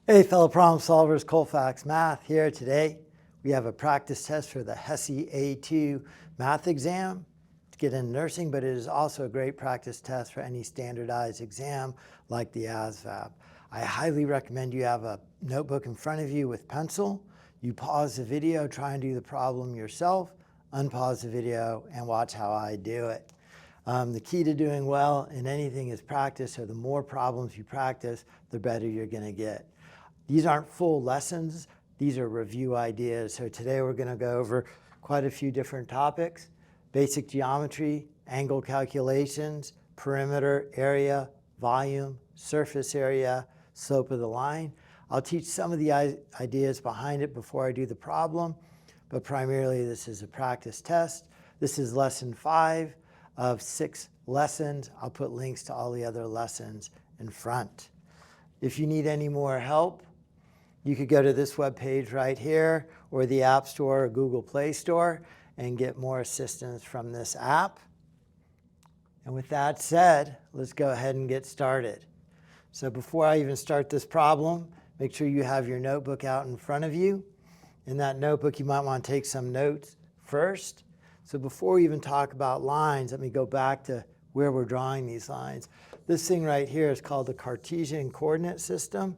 Hey fellow problem solvers, Colfax Math here today. We have a practice test for the Hesi A2 math exam to get into nursing, but it is also a great practice test for any standardized exam like the ASVAB. I highly recommend you have a notebook in front of you with pencil. You pause the video, try and do the problem yourself, unpause the video, and watch how I do it. The key to doing well in anything is practice, so the more problems you practice, the better you're going to get. These aren't full lessons, these are review ideas. So today we're going to go over quite a few different topics: basic geometry, angle calculations, perimeter, area, volume, surface area, slope of the line. I'll teach some of the ideas behind it before I do the problem, but primarily this is a practice test. This is lesson 5 of 6 lessons. I'll put links to all the other lessons in front. If you need any more help, you could go to this web page right here, or the App Store or Google Play Store, and get more assistance from this app. And with that said, let's go ahead and get started. So before I even start this problem, make sure you have your notebook out in front of you. In that notebook, you might want to take some notes first. So before we even talk about lines, let me go back to where we're drawing these lines. This thing right here is called the Cartesian Coordinate system.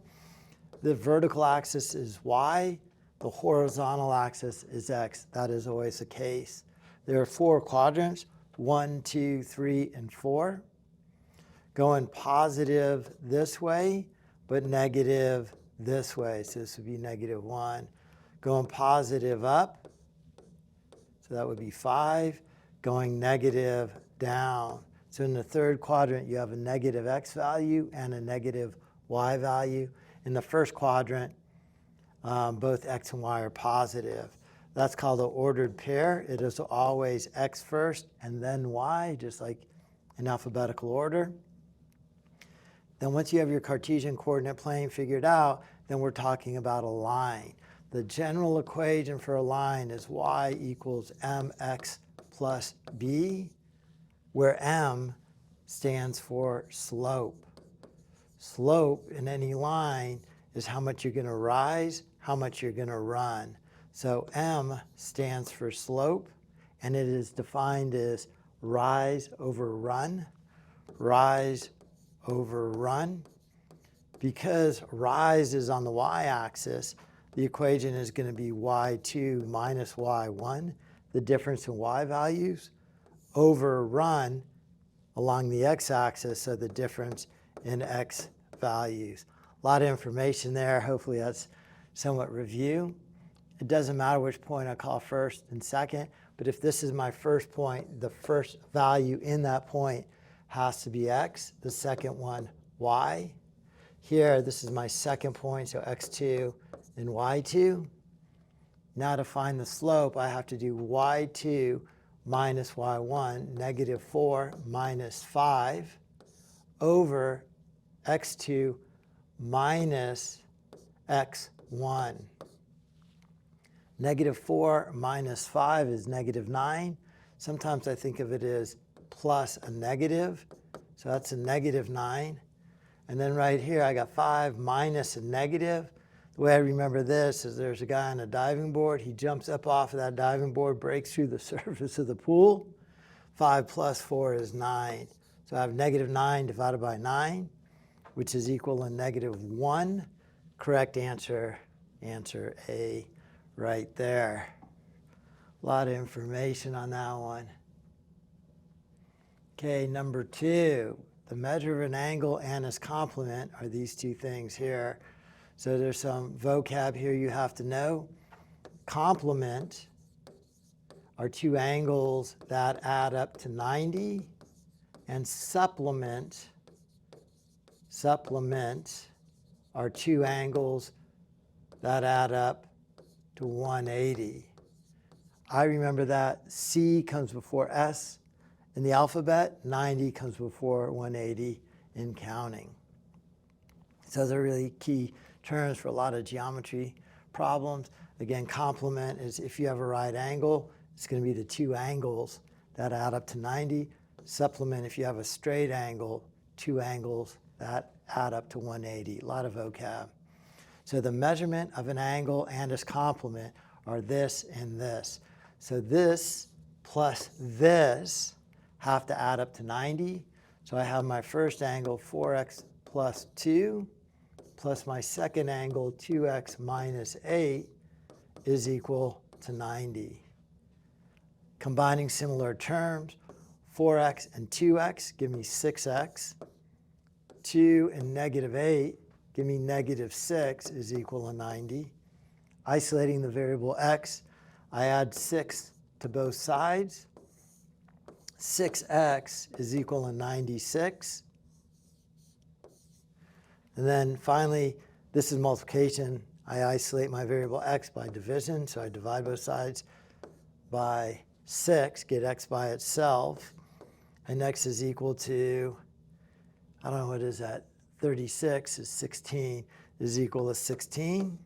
The vertical axis is y, the horizontal axis is x. That is always the case. There are 4 quadrants, 1, 2, 3, and 4. Going positive this way, but negative this way. So this would be -1. Going positive up, so that would be 5. Going negative down. So in the third quadrant, you have a negative x value and a negative y value. In the first quadrant, both x and y are positive. That's called an ordered pair. It is always x first and then y, just like in alphabetical order. Then once you have your Cartesian coordinate plane figured out, then we're talking about a line. The general equation for a line is y equals mx plus b, where m stands for slope. Slope in any line is how much you're going to rise, how much you're going to run. So m stands for slope, and it is defined as rise over run, rise over run. Because rise is on the y-axis, the equation is going to be y2 minus y1, the difference in y values, over run along the x-axis, so the difference in x values. A lot of information there. Hopefully that's somewhat review. It doesn't matter which point I call first and second, but if this is my first point, the first value in that point has to be x, the second one y. Here, this is my second point, so x2 and y2. Now to find the slope, I have to do y2 minus y1, -4 minus 5, over x2 minus x1. -4 minus 5 is -9. Sometimes I think of it as plus a negative, so that's a -9. And then right here I got 5 minus a negative. The way I remember this is there's a guy on a diving board. He jumps up off of that diving board, breaks through the surface of the pool. 5 plus 4 is 9. So I have -9 divided by 9, which is equal to -1. Correct answer, answer A right there. A lot of information on that one. Okay, number 2. The measure of an angle and its complement are these two things here. So there's some vocab here you have to know. Complement are 2 angles that add up to 90, and supplement are 2 angles that add up to 180. I remember that C comes before S in the alphabet, 90 comes before 180 in counting. So they're really key terms for a lot of geometry problems. Again, complement is if you have a right angle, it's going to be the 2 angles that add up to 90. Supplement, if you have a straight angle, 2 angles that add up to 180. A lot of vocab. So the measurement of an angle and its complement are this and this. So this plus this have to add up to 90. So I have my first angle, 4x plus 2, plus my second angle, 2x minus 8, is equal to 90. Combining similar terms, 4x and 2x give me 6x. 2 and negative 8 give me negative 6 is equal to 90. Isolating the variable x, I add 6 to both sides. 6x is equal to 96. And then finally, this is multiplication. I isolate my variable x by division, so I divide both sides by 6, get x by itself. And x is equal to, I don't know, what is that? 36 is 16 is equal to 16.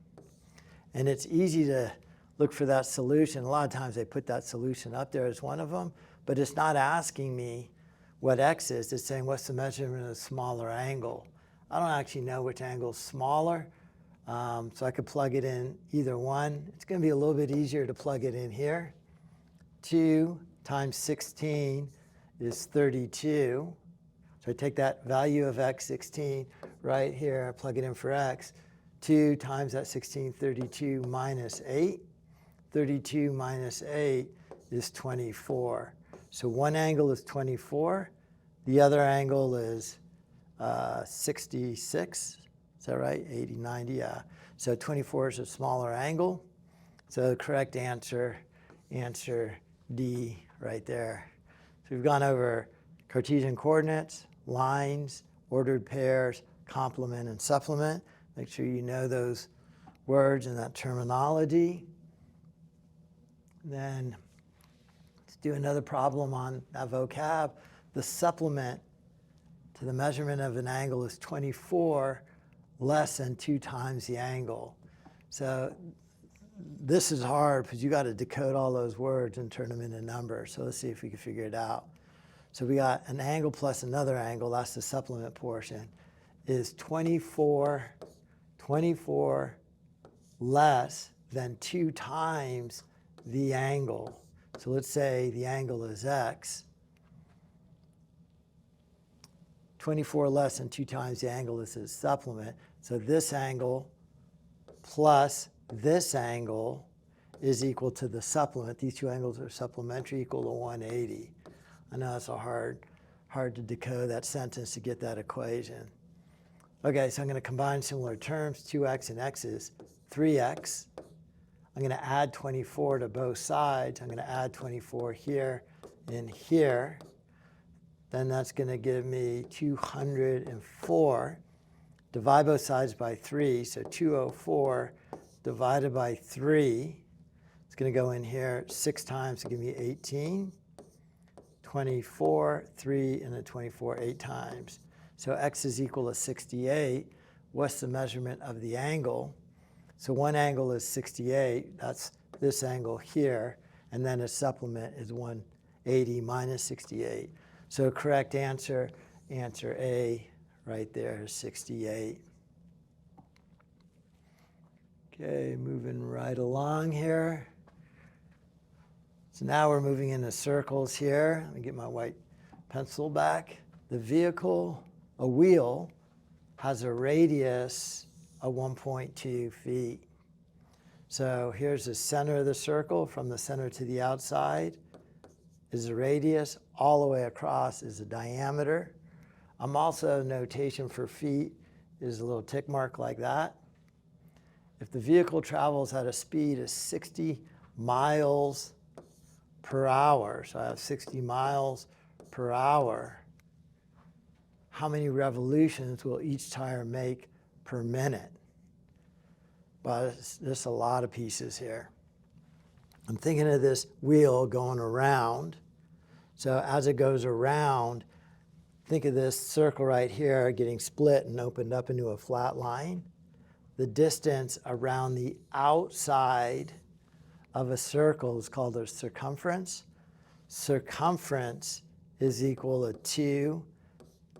And it's easy to look for that solution. A lot of times they put that solution up there as one of them, but it's not asking me what x is. It's saying what's the measurement of a smaller angle. I don't actually know which angle is smaller, so I could plug it in either one. It's going to be a little bit easier to plug it in here. 2 times 16 is 32. So I take that value of x, 16, right here, I plug it in for x. 2 times that 16, 32 minus 8. 32 minus 8 is 24. So one angle is 24. The other angle is 66. Is that right? 80, 90, yeah. So 24 is a smaller angle. So the correct answer, answer D right there. So we've gone over Cartesian coordinates, lines, ordered pairs, complement, and supplement. Make sure you know those words and that terminology. Then let's do another problem on that vocab. The supplement to the measurement of an angle is 24 less than 2 times the angle. So this is hard because you got to decode all those words and turn them into numbers. So let's see if we can figure it out. So we got an angle plus another angle, that's the supplement portion, is 24 less than 2 times the angle. So let's say the angle is x. 24 less than 2 times the angle is his supplement. So this angle plus this angle is equal to the supplement. These two angles are supplementary, equal to 180. I know it's hard to decode that sentence to get that equation. Okay, so I'm going to combine similar terms. 2x and x is 3x. I'm going to add 24 to both sides. I'm going to add 24 here and here. Then that's going to give me 204. Divide both sides by 3, so 204 divided by 3. It's going to go in here 6 times to give me 18. 24, 3, and then 24 8 times. So x is equal to 68. What's the measurement of the angle? So one angle is 68. That's this angle here. And then a supplement is 180 minus 68. So correct answer, answer A right there is 68. Okay, moving right along here. So now we're moving into circles here. Let me get my white pencil back. The vehicle, a wheel, has a radius of 1.2 feet. So here's the center of the circle. From the center to the outside is the radius. All the way across is the diameter. Also, notation for feet is a little tick mark like that. If the vehicle travels at a speed of 60 miles per hour, so I have 60 miles per hour, how many revolutions will each tire make per minute? But there's a lot of pieces here. I'm thinking of this wheel going around. So as it goes around, think of this circle right here getting split and opened up into a flat line. The distance around the outside of a circle is called a circumference. Circumference is equal to 2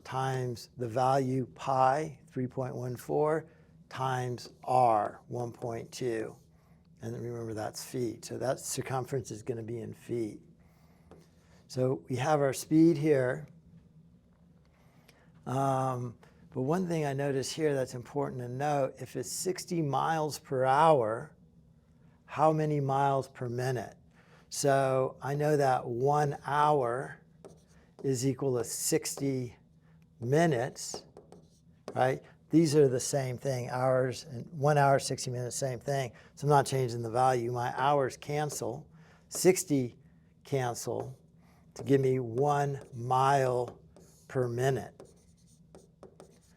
times the value pi, 3.14, times r, 1.2. And remember, that's feet. So that circumference is going to be in feet. So we have our speed here. But one thing I notice here that's important to note, if it's 60 miles per hour, how many miles per minute? So I know that 1 hour is equal to 60 minutes, right? These are the same thing, hours, and 1 hour, 60 minutes, same thing. So I'm not changing the value. My hours cancel, 60 cancel to give me 1 mile per minute.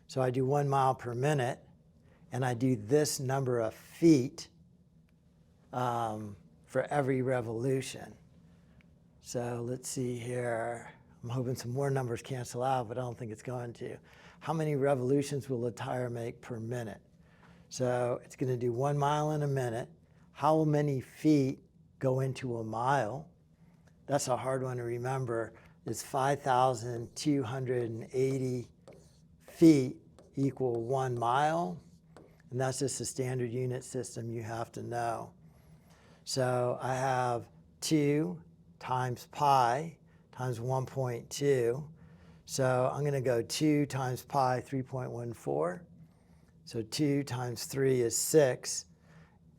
So I do 1 mile per minute, and I do this number of feet for every revolution. So let's see here. I'm hoping some more numbers cancel out, but I don't think it's going to. How many revolutions will a tire make per minute? So it's going to do 1 mile in a minute. How many feet go into a mile? That's a hard one to remember. It's 5,280 feet equal 1 mile. And that's just a standard unit system you have to know. So I have 2 times pi times 1.2. So I'm going to go 2 times pi, 3.14. So 2 times 3 is 6.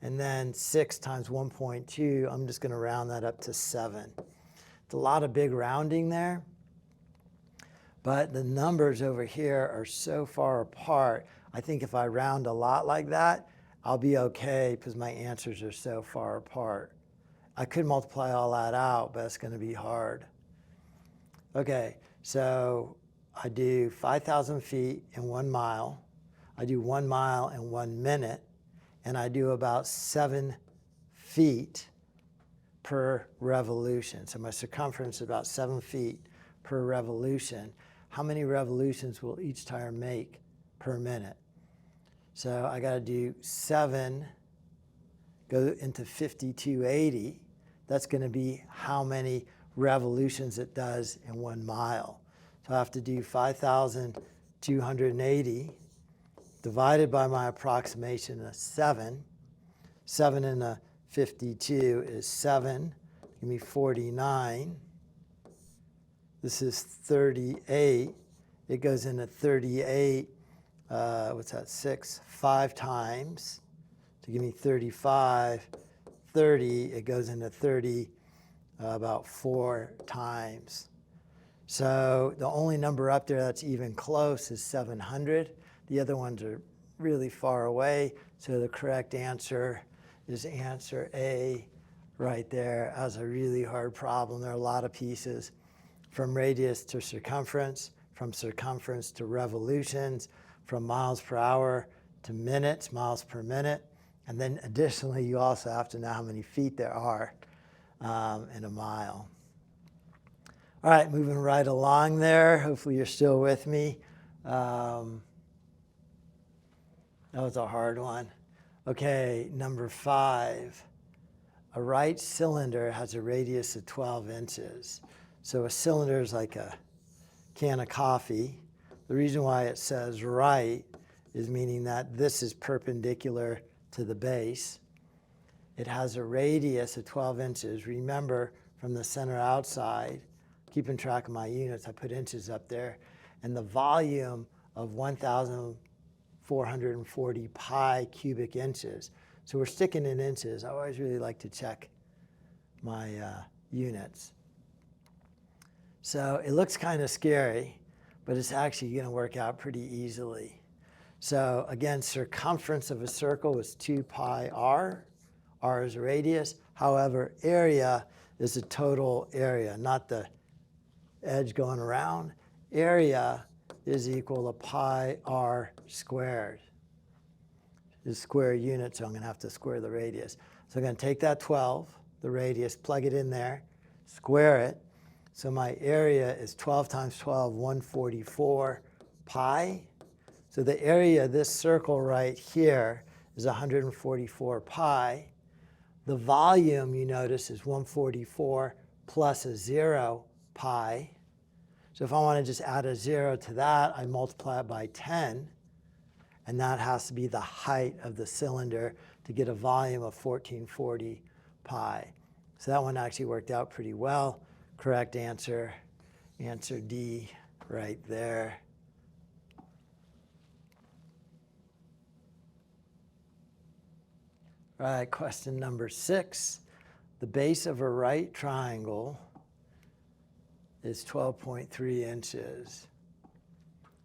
And then 6 times 1.2, I'm just going to round that up to 7. It's a lot of big rounding there. But the numbers over here are so far apart. I think if I round a lot like that, I'll be okay because my answers are so far apart. I could multiply all that out, but it's going to be hard. Okay, so I do 5,000 feet in 1 mile. I do 1 mile in 1 minute. And I do about 7 feet per revolution. So my circumference is about 7 feet per revolution. How many revolutions will each tire make per minute? So I got to do 7, go into 5280. That's going to be how many revolutions it does in 1 mile. So I have to do 5,280 divided by my approximation of 7. 7 in a 52 is 7. Give me 49. This is 38. It goes into 38. What's that? 6. 5 times to give me 35. 30. It goes into 30 about 4 times. So the only number up there that's even close is 700. The other ones are really far away. So the correct answer is answer A right there. That's a really hard problem. There are a lot of pieces from radius to circumference, from circumference to revolutions, from miles per hour to minutes, miles per minute. And then additionally, you also have to know how many feet there are in a mile. All right, moving right along there. Hopefully you're still with me. That was a hard one. Okay, number 5. A right cylinder has a radius of 12 inches. So a cylinder is like a can of coffee. The reason why it says right is meaning that this is perpendicular to the base. It has a radius of 12 inches. Remember, from the center outside, keeping track of my units, I put inches up there, and the volume of 1,440 pi cubic inches. So we're sticking in inches. I always really like to check my units. So it looks kind of scary, but it's actually going to work out pretty easily. So again, circumference of a circle is 2 pi r. R is radius. However, area is the total area, not the edge going around. Area is equal to pi r squared. This square unit, so I'm going to have to square the radius. So I'm going to take that 12, the radius, plug it in there, square it. So my area is 12 times 12, 144 pi. So the area of this circle right here is 144 pi. The volume, you notice, is 144 plus a 0 pi. So if I want to just add a 0 to that, I multiply it by 10. and that has to be the height of the cylinder to get a volume of 1440 pi. So that one actually worked out pretty well. Correct answer, answer D right there. All right, question number 6. The base of a right triangle is 12.3 inches.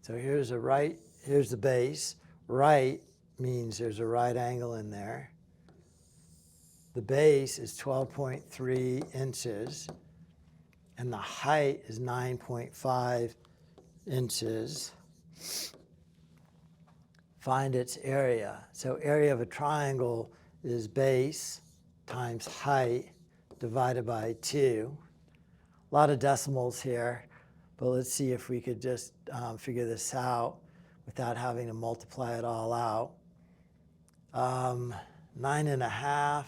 So here's the base. Right means there's a right angle in there. The base is 12.3 inches, and the height is 9.5 inches. Find its area. So area of a triangle is base times height divided by 2. A lot of decimals here, but let's see if we could just figure this out without having to multiply it all out. 9.5.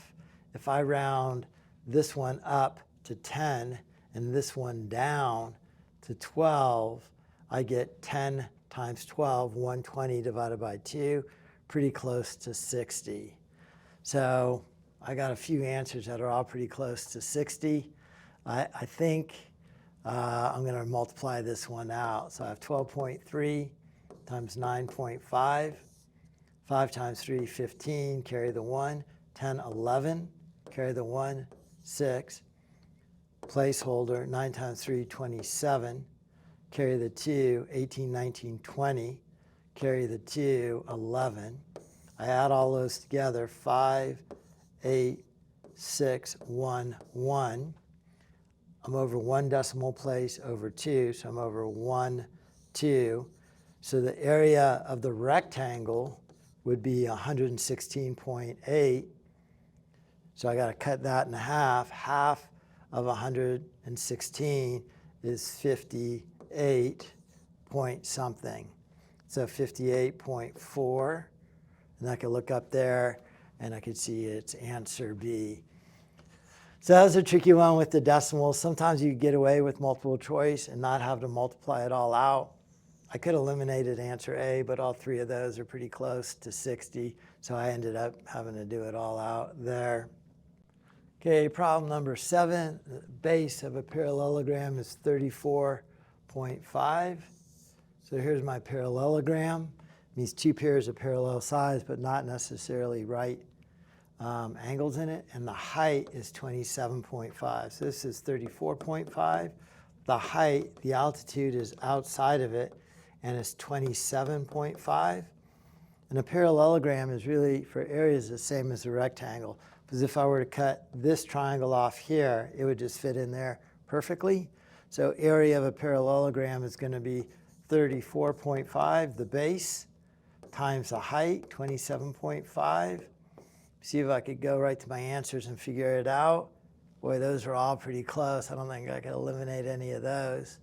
If I round this one up to 10 and this one down to 12, I get 10 times 12, 120 divided by 2, pretty close to 60. So I got a few answers that are all pretty close to 60. I think I'm going to multiply this one out. So I have 12.3 times 9.5. 5 times 3, 15, carry the 1. 10, 11, carry the 1, 6. Placeholder, 9 times 3, 27. Carry the 2, 18, 19, 20. Carry the 2, 11. I add all those together, 5, 8, 6, 1, 1. I'm over 1 decimal place over 2, so I'm over 1, 2. So the area of the rectangle would be 116.8. So I got to cut that in half. Half of 116 is 58 point something. So 58.4. And I could look up there, and I could see it's answer B. So that was a tricky one with the decimals. Sometimes you get away with multiple choice and not have to multiply it all out. I could have eliminated answer A, but all 3 of those are pretty close to 60, so I ended up having to do it all out there. Okay, problem number 7. The base of a parallelogram is 34.5. So here's my parallelogram. It means 2 pairs of parallel sides, but not necessarily right angles in it. And the height is 27.5. So this is 34.5. The height, the altitude is outside of it, and it's 27.5. And a parallelogram is really, for areas, the same as a rectangle. Because if I were to cut this triangle off here, it would just fit in there perfectly. So area of a parallelogram is going to be 34.5, the base, times the height, 27.5. See if I could go right to my answers and figure it out. Boy, those are all pretty close. I don't think I could eliminate any of those.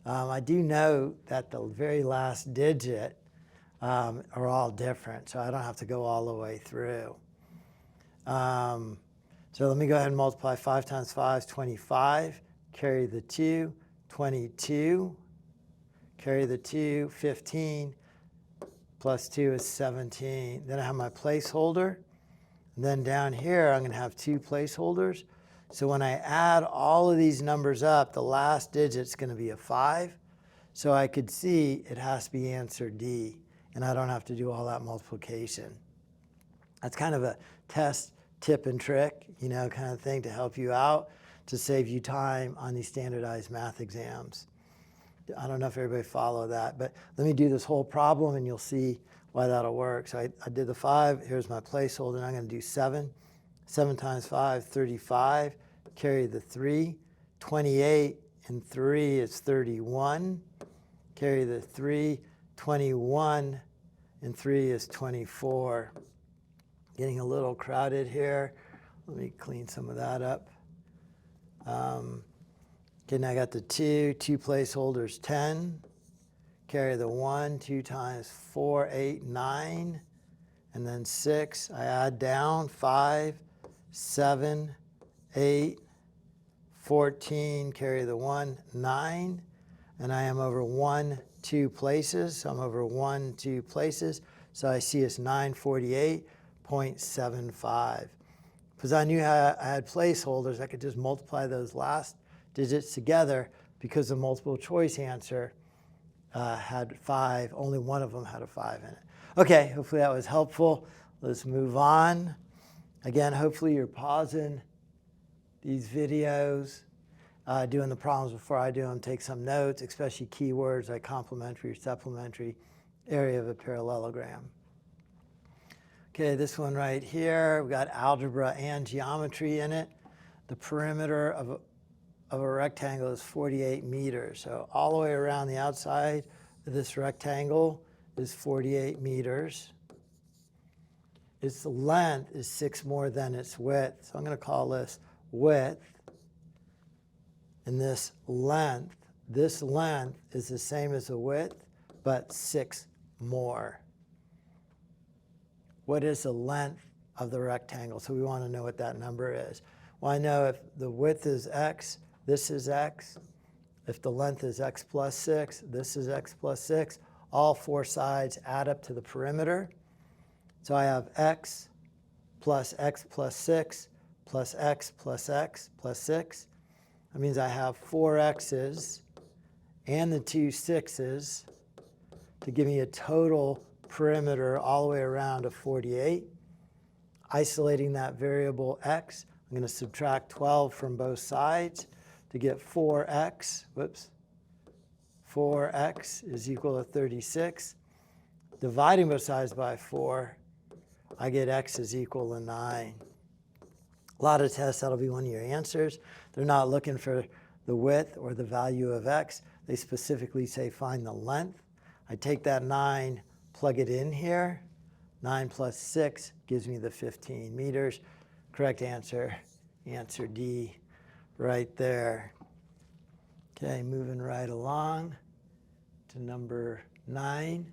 I do know that the very last digit are all different, so I don't have to go all the way through. So let me go ahead and multiply 5 times 5 is 25. Carry the 2, 22. Carry the 2, 15. Plus 2 is 17. Then I have my placeholder. And then down here, I'm going to have 2 placeholders. So when I add all of these numbers up, the last digit is going to be a 5. So I could see it has to be answer D, and I don't have to do all that multiplication. That's kind of a test, tip, and trick, kind of thing to help you out, to save you time on these standardized math exams. I don't know if everybody followed that, but let me do this whole problem and you'll see why that'll work. So I did the 5. Here's my placeholder, and I'm going to do 7. 7 times 5, 35. Carry the 3. 28 and 3 is 31. Carry the 3. 21 and 3 is 24. Getting a little crowded here. Let me clean some of that up. Okay, now I got the 2 placeholders, 10. Carry the 1, 2 times 4, 8, 9. And then 6, I add down, 5, 7, 8, 14, carry the 1, 9. And I am over 1, 2 places, so I'm over 1, 2 places. So I see it's 948.75. Because I knew I had placeholders, I could just multiply those last digits together. Because the multiple choice answer had 5, only one of them had a 5 in it. Okay, hopefully that was helpful. Let's move on. Again, hopefully you're pausing these videos, doing the problems before I do them, take some notes, especially keywords like complementary or supplementary, area of a parallelogram. Okay, this one right here, we've got algebra and geometry in it. The perimeter of a rectangle is 48 meters. So all the way around the outside of this rectangle is 48 meters. Its length is 6 more than its width. So I'm going to call this width. And this length is the same as the width, but 6 more. What is the length of the rectangle? So we want to know what that number is. Well, I know if the width is x, this is x. If the length is x plus 6, this is x plus 6. All 4 sides add up to the perimeter. So I have x plus 6 plus x plus x plus 6. That means I have 4 x's and the 2 6's to give me a total perimeter all the way around of 48. Isolating that variable x, I'm going to subtract 12 from both sides to get 4x. 4x is equal to 36. Dividing both sides by 4, I get x is equal to 9. A lot of tests, that'll be one of your answers. They're not looking for the width or the value of x. They specifically say find the length. I take that 9, plug it in here. 9 plus 6 gives me the 15 meters. Correct answer, answer D right there. Okay, moving right along to number 9.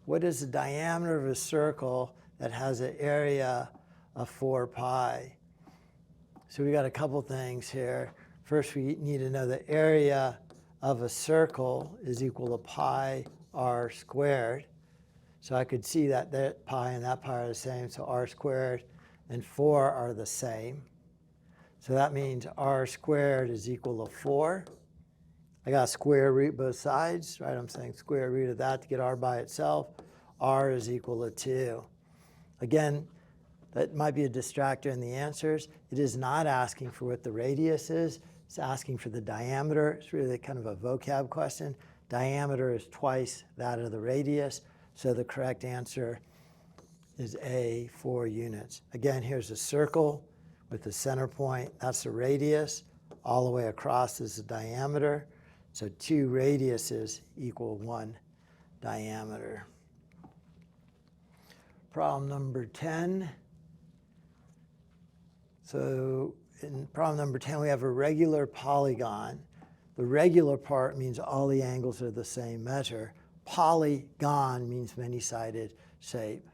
What is the diameter of a circle that has an area of 4 pi? So we got a couple things here. First, we need to know the area of a circle is equal to pi r squared. So I could see that that pi and that pi are the same, so r squared and 4 are the same. So that means r squared is equal to 4. I got to square root both sides, right? I'm saying square root of that to get r by itself. R is equal to 2. Again, that might be a distractor in the answers. It is not asking for what the radius is. It's asking for the diameter. It's really kind of a vocab question. Diameter is twice that of the radius. So the correct answer is A, 4 units. Again, here's a circle with the center point. That's the radius. All the way across is the diameter. So 2 radiuses equal 1 diameter. Problem number 10. So in problem number 10, we have a regular polygon. The regular part means all the angles are the same measure. Polygon means many-sided shape.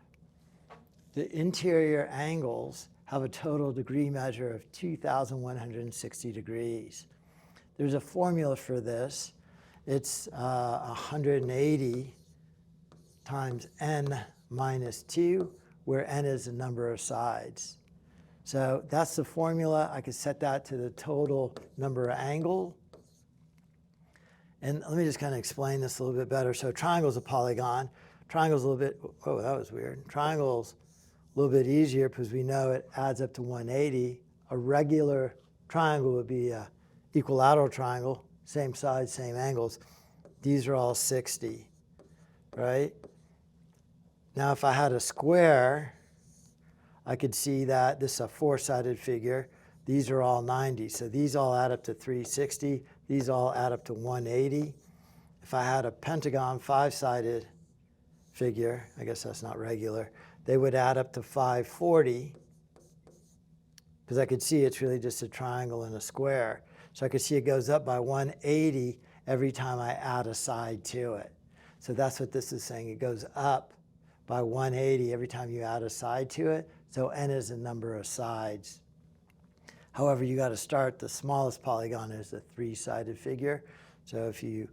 The interior angles have a total degree measure of 2,160 degrees. There's a formula for this. It's 180 times n minus 2, where n is the number of sides. So that's the formula. I could set that to the total number of angles. And let me just kind of explain this a little bit better. So triangle's a polygon. Triangle's a little bit, oh, that was weird. Triangle's a little bit easier because we know it adds up to 180. A regular triangle would be an equilateral triangle, same sides, same angles. These are all 60, right? Now if I had a square, I could see that this is a 4-sided figure. These are all 90. So these all add up to 360. These all add up to 180. If I had a pentagon 5-sided figure, I guess that's not regular, they would add up to 540, because I could see it's really just a triangle and a square. So I could see it goes up by 180 every time I add a side to it. So that's what this is saying. It goes up by 180 every time you add a side to it. So n is the number of sides. However, you got to start, the smallest polygon is a 3-sided figure. So if you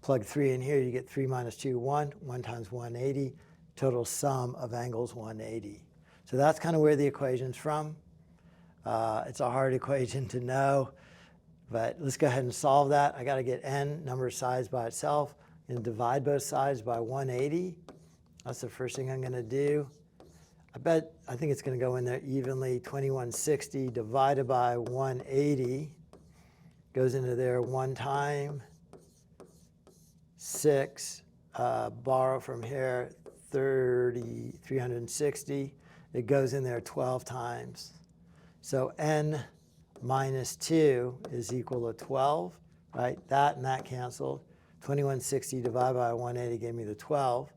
plug 3 in here, you get 3 minus 2, 1. 1 times 180. total sum of angles 180. So that's kind of where the equation's from. It's a hard equation to know, but let's go ahead and solve that. I got to get n, number of sides by itself, and divide both sides by 180. That's the first thing I'm going to do. I think it's going to go in there evenly. 2160 divided by 180 goes into there one time. 6, borrow from here, 360. It goes in there 12 times. So n minus 2 is equal to 12, right? That and that canceled. 2160 divided by 180 gave me the 12.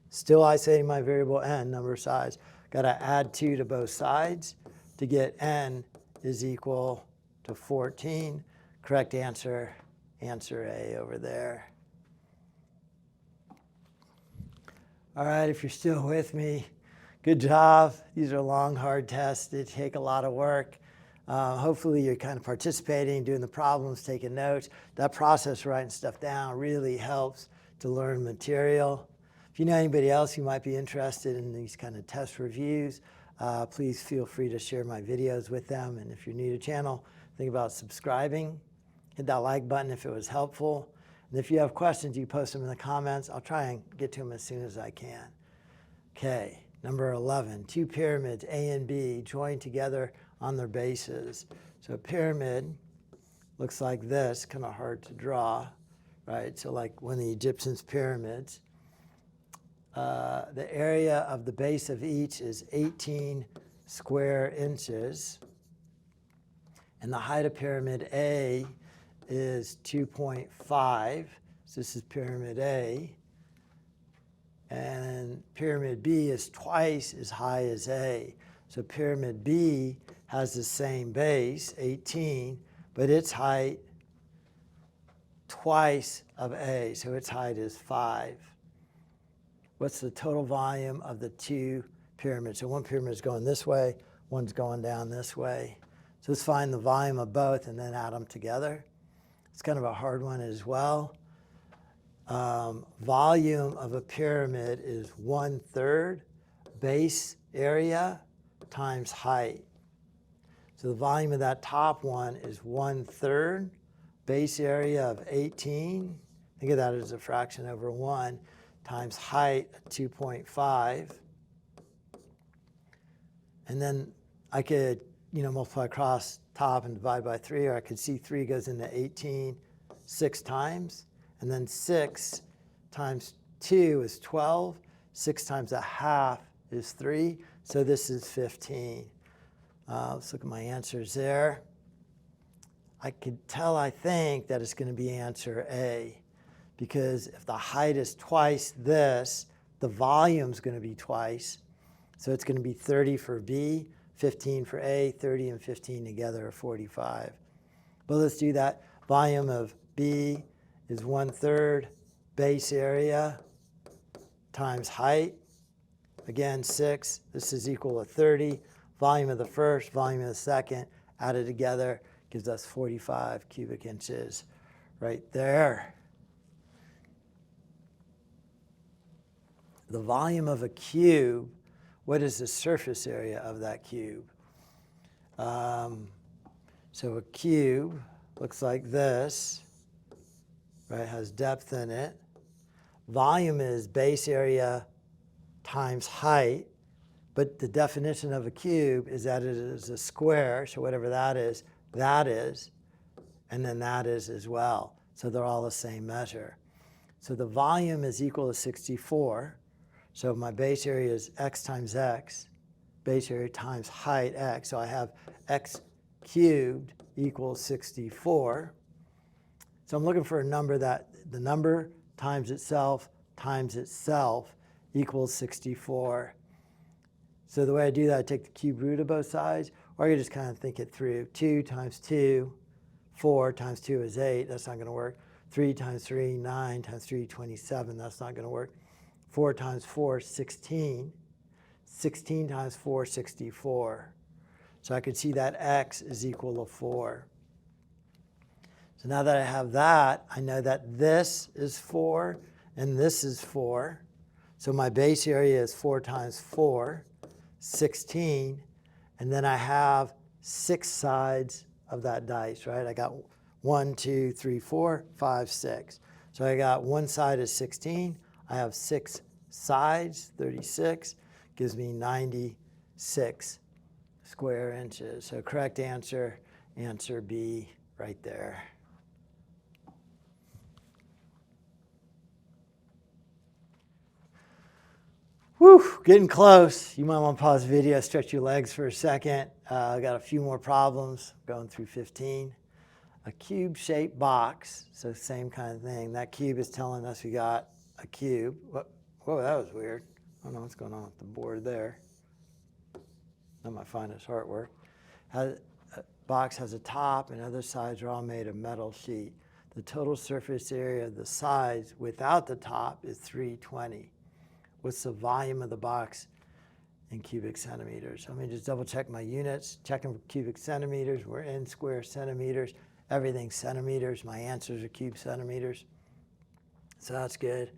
Still isolating my variable n, number of sides. Got to add 2 to both sides to get n is equal to 14. Correct answer, answer A over there. All right, if you're still with me, good job. These are long, hard tests. They take a lot of work. Hopefully you're kind of participating, doing the problems, taking notes. That process of writing stuff down really helps to learn material. If you know anybody else who might be interested in these kind of test reviews, please feel free to share my videos with them. And if you're new to the channel, think about subscribing. Hit that like button if it was helpful. And if you have questions, you post them in the comments. I'll try and get to them as soon as I can. Okay, number 11, two pyramids, A and B, joined together on their bases. So a pyramid looks like this, kind of hard to draw, right? So like one of the Egyptians' pyramids. The area of the base of each is 18 square inches. And the height of pyramid A is 2.5. So this is pyramid A. And pyramid B is twice as high as A. So pyramid B has the same base, 18, but its height twice of A. So its height is 5. What's the total volume of the two pyramids? So one pyramid is going this way, one's going down this way. So let's find the volume of both and then add them together. It's kind of a hard one as well. Volume of a pyramid is 1/3 base area times height. So the volume of that top one is 1/3 base area of 18. Think of that as a fraction over 1 times height of 2.5. And then I could, multiply across top and divide by 3, or I could see 3 goes into 18 6 times. And then 6 times 2 is 12. 6 times a half is 3. So this is 15. Let's look at my answers there. I could tell, I think, that it's going to be answer A. Because if the height is twice this, the volume is going to be twice. So it's going to be 30 for B, 15 for A, 30 and 15 together are 45. But let's do that. Volume of B is 1/3 base area times height. Again, 6. This is equal to 30. Volume of the first, volume of the second, added together gives us 45 cubic inches right there. The volume of a cube, what is the surface area of that cube? So a cube looks like this, right? Has depth in it. Volume is base area times height, but the definition of a cube is that it is a square, so whatever that is, and then that is as well. So they're all the same measure. So the volume is equal to 64. So my base area is x times x, base area times height x. So I have x cubed equals 64. So I'm looking for a number that the number times itself equals 64. So the way I do that, I take the cube root of both sides, or you just kind of think it through. 2 times 2, 4 times 2 is 8. That's not going to work. 3 times 3, 9 times 3, 27. That's not going to work. 4 times 4, 16. 16 times 4, 64. So I could see that x is equal to 4. So now that I have that, I know that this is 4 and this is 4. So my base area is 4 times 4, 16. And then I have 6 sides of that dice, right? I got 1, 2, 3, 4, 5, 6. So I got one side is 16. I have 6 sides, 36. Gives me 96 square inches. So correct answer, answer B right there. Whew, getting close. You might want to pause the video, stretch your legs for a second. I got a few more problems, going through 15. A cube-shaped box, so same kind of thing. That cube is telling us we got a cube. Whoa, that was weird. I don't know what's going on with the board there. Not my finest artwork. A box has a top and other sides are all made of metal sheet. The total surface area of the sides without the top is 320. What's the volume of the box in cubic centimeters? So let me just double check my units. Checking for cubic centimeters. We're in square centimeters. Everything's centimeters. My answers are cube centimeters. So that's good.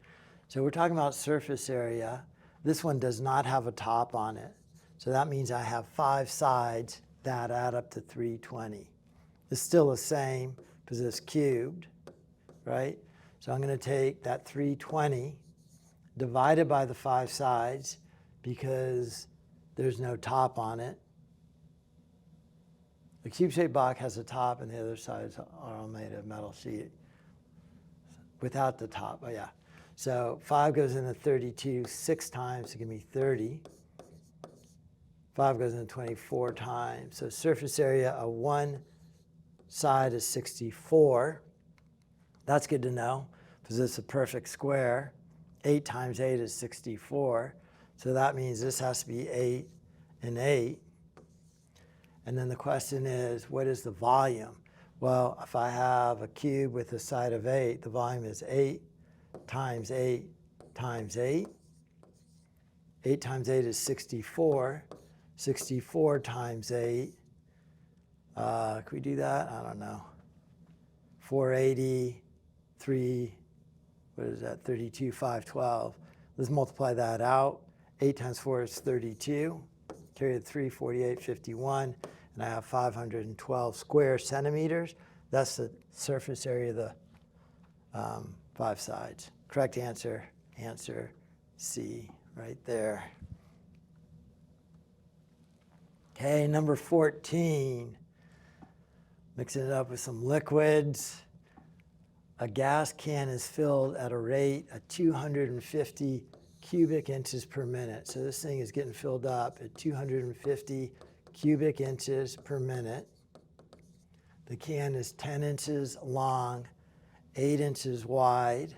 So we're talking about surface area. This one does not have a top on it. So that means I have 5 sides that add up to 320. It's still the same because it's cubed, right? So I'm going to take that 320 divided by the 5 sides because there's no top on it. The cube-shaped box has a top and the other sides are all made of metal sheet without the top. Oh yeah. So 5 goes into 32 6 times to give me 30. 5 goes into 24 times. So surface area of one side is 64. That's good to know because it's a perfect square. 8 times 8 is 64. So that means this has to be 8 and 8. And then the question is, what is the volume? Well, if I have a cube with a side of 8, the volume is 8 times 8 times 8. 8 times 8 is 64. 64 times 8. Can we do that? I don't know. 480, 3, what is that? 32, 512. Let's multiply that out. 8 times 4 is 32. Carry the 3, 48, 51. And I have 512 square centimeters. That's the surface area of the 5 sides. Correct answer, answer C, right there. Okay, number 14. Mixing it up with some liquids. A gas can is filled at a rate of 250 cubic inches per minute. So this thing is getting filled up at 250 cubic inches per minute. The can is 10 inches long, 8 inches wide.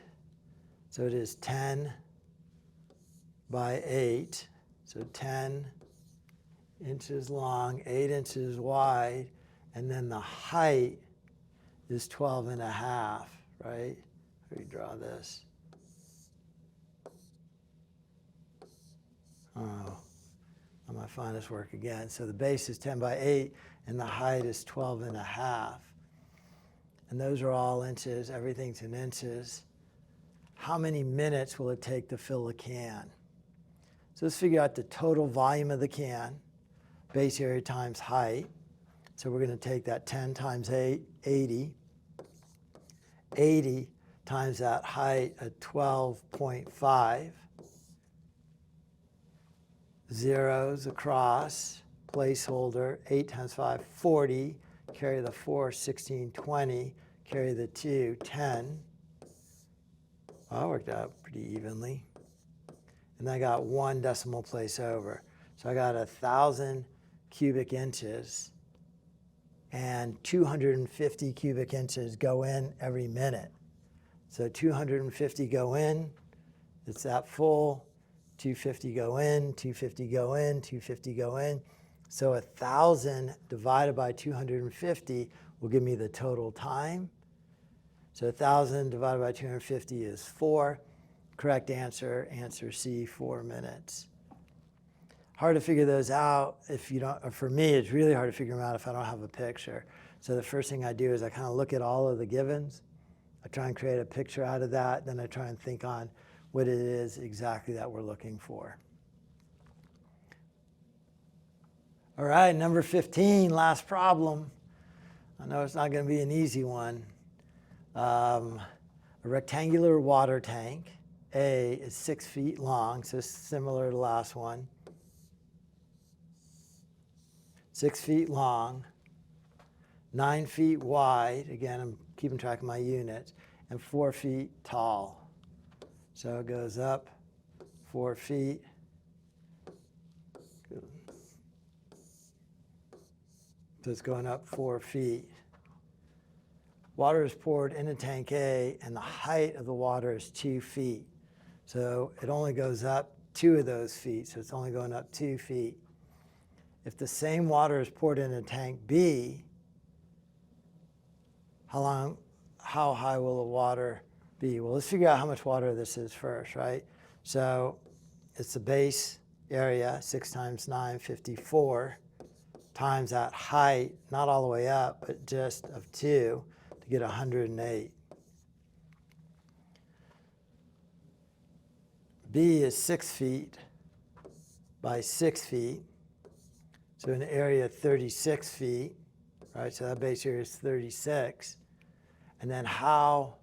So it is 10 by 8. So 10 inches long, 8 inches wide. And then the height is 12 and a half, right? Let me draw this. Oh, on my finest work again. So the base is 10 by 8, and the height is 12 and a half. And those are all inches. Everything's in inches. How many minutes will it take to fill a can? So let's figure out the total volume of the can, base area times height. So we're going to take that 10 times 8, 80. 80 times that height at 12.5. Zeros across, placeholder, 8 times 5, 40. Carry the 4, 16, 20. Carry the 2, 10. Well, that worked out pretty evenly. And I got 1 decimal place over. So I got 1,000 cubic inches. And 250 cubic inches go in every minute. So 250 go in, it's that full. 250 go in, 250 go in, 250 go in. So 1,000 divided by 250 will give me the total time. So 1,000 divided by 250 is 4. Correct answer, answer C, 4 minutes. Hard to figure those out if you don't, for me, it's really hard to figure them out if I don't have a picture. So the first thing I do is I kind of look at all of the givens. I try and create a picture out of that. Then I try and think on what it is exactly that we're looking for. All right, number 15, last problem. I know it's not going to be an easy one. A rectangular water tank, A, is 6 feet long, so similar to the last one. 6 feet long, 9 feet wide, again, I'm keeping track of my units, and 4 feet tall. So it goes up 4 feet. So it's going up 4 feet. Water is poured into tank A, and the height of the water is 2 feet. So it only goes up 2 of those feet, so it's only going up 2 feet. If the same water is poured into tank B, how high will the water be? Well, let's figure out how much water this is first, right? So it's the base area, 6 times 9, 54, times that height, not all the way up, but just of 2, to get 108. B is 6 feet by 6 feet, so an area of 36 feet, right? So that base area is 36. And then how,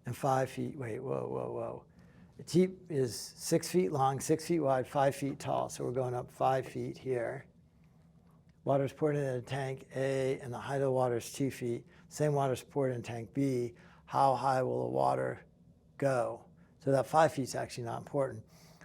and 5 feet, wait, whoa. The T is 6 feet long, 6 feet wide, 5 feet tall. So we're going up 5 feet here. Water is poured into tank A, and the height of the water is 2 feet. Same water is poured in tank B. How high will the water go? So that 5 feet is actually not important.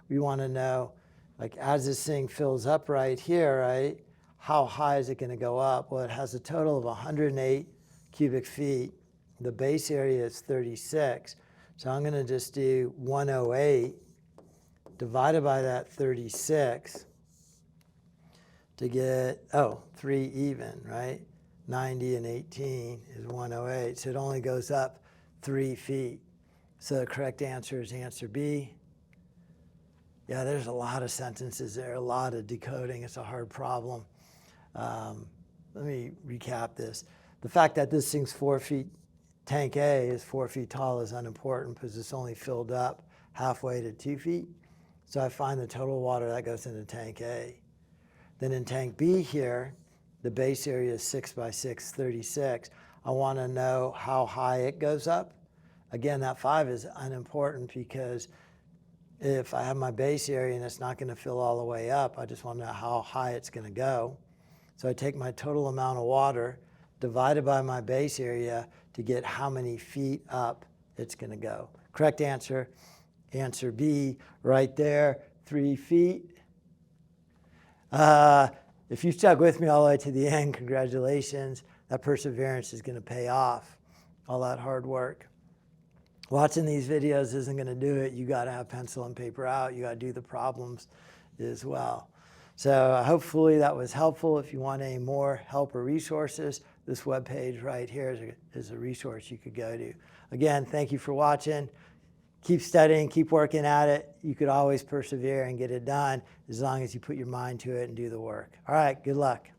We want to know, like, as this thing fills up right here, right, how high is it going to go up? Well, it has a total of 108 cubic feet. The base area is 36. So I'm going to just do 108 divided by that 36 to get, 3 even, right? 90 and 18 is 108. So it only goes up 3 feet. So the correct answer is answer B. Yeah, there's a lot of sentences there, a lot of decoding. It's a hard problem. Let me recap this. The fact that this thing's 4 feet, tank A is 4 feet tall is unimportant because it's only filled up halfway to 2 feet. So I find the total water that goes into tank A. Then in tank B here, the base area is 6 by 6, 36. I want to know how high it goes up. Again, that 5 is unimportant because if I have my base area and it's not going to fill all the way up, I just want to know how high it's going to go. So I take my total amount of water divided by my base area to get how many feet up it's going to go. Correct answer, answer B, right there, 3 feet. If you stuck with me all the way to the end, congratulations. That perseverance is going to pay off, all that hard work. Watching these videos isn't going to do it. You got to have pencil and paper out. You got to do the problems as well. So hopefully that was helpful. If you want any more help or resources, this webpage right here is a resource you could go to. Again, thank you for watching. Keep studying, keep working at it. You could always persevere and get it done as long as you put your mind to it and do the work. All right, good luck.